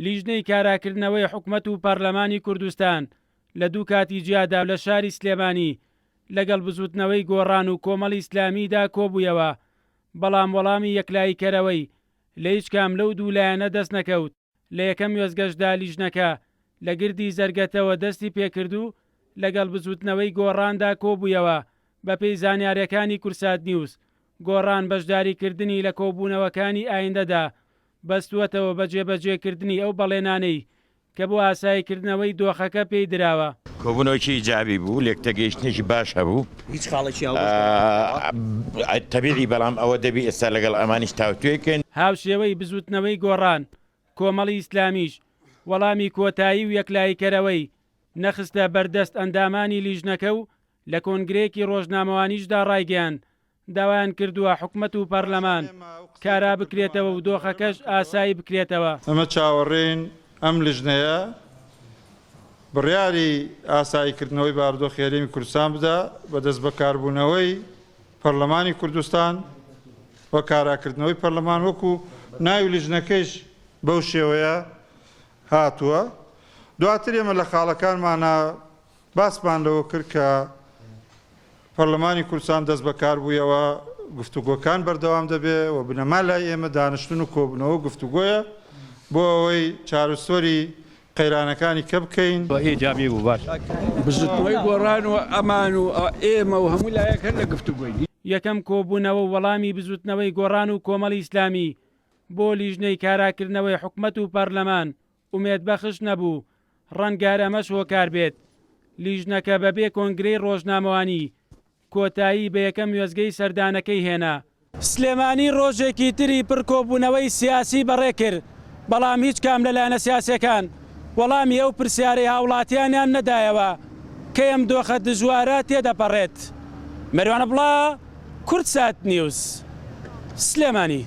لیژنەی کاراکردنەوەی حکومەت و پەرلەمانی کوردستان لە دوو کاتی جیادا لە شاری سلێمانی لەگەڵ بزوتنەوەی گۆڕان و کۆمەڵی ئیسلامیدا کۆبوویەوە، بەڵام وەڵامی یەکلاییکەرەوەی لە هیچ کام لەو دوو لایەنە دەست نەکەوت. لە یەکەم وێستگەشتدا لیژنەکە لە گردی زەرگەتەوە دەستی پێکردو لەگەڵ بزوتنەوەی گۆڕاندا کۆبوویەوە. بە پێی زانیاریەکانی کورسات نیوز، گۆڕان بەشداریکردنی لە کۆبوونەوەکانی ئایندەدا بەستووەتەوە بە جێبەجێکردنی ئەو بەڵێنانەی کە بۆ ئاساییکردنەوەی دۆخەکە پێی دراوە. کۆبوونەوەکی ئیجابی بوو، لێکتەگەیشتنێکی باش هەبوو، هیچ خاڵێکی تەبیعی، بەڵام ئەوە دەبی ئێستا لەگەڵ ئەمانیش تاوتوێکن. هاوشێوەی بزوتنەوەی گۆڕان کۆمەڵی ئیسلامیش وەڵامی کۆتایی و یەکلاییکەرەوەی نەخستە بەردەست ئەندامانی لیژنەکە و لە کۆنگرەیەکی ڕۆژنامەوانیشدا ڕایگەیاند داوایان کردووە حکومەت و پەرلەمان کارا بکرێتەوە و دۆخەکەش ئاسایی بکرێتەوە. ئەمە چاوەڕێن ئەم لیژنەیە بڕیاری ئاساییکردنەوەی بارودۆخی هەرێمی کوردستان بدا بەدەست بەکاربوونەوەی پەرلەمانی کوردستان وە کاراکردنەوەی پەرلەمان وەکو ناوی لیژنەکەیش بەو شێوەیە هاتووە. دواتر ئێمە لە خاڵەکانمانە باسمان لەوە کرد کە پەرلەمانی کوردستان دەست بەکار بوویەوە گفتوگۆکان بەردەوام دەبێ و بنەما لای ئێمە دانیشتن و کۆبوونەوە گفتوگۆیە بۆ ئەوەی چارەسۆری قەیرانەکانی کە بکەین. ئیجابی بوو باش بزوتنەوەی گۆڕان و ئەمان و ئێمە و هەموو لایەک هەر لە گفتوگۆی. یەکەم کۆبوونەوە وەڵامی بزوتنەوەی گۆڕان و کۆمەڵی ئیسلامی بۆ لیژنەی کاراکردنەوەی حکومەت و پەرلەمان ئومێدبەخش نەبوو. ڕەنگار ئەمەش هۆکار بێت لیژنەکە بەبێ کۆنگرەی ڕۆژنامەوانی کۆتایی بە یەکەم وێستگەی سەردانەکەی هێنا. سلێمانی ڕۆژێکی تری پڕ کۆبوونەوەی سیاسی بەڕێ کرد، بەڵام هیچ کام لەلایەنە سیاسیەکان وەڵامی ئەو پرسیارەی هاوڵاتیانیان نەدایەوە کە ئەم دۆخە دژوارە تێدەپەڕێت. مەریوانە بڵا، کورتسات نیوز، سلێمانی.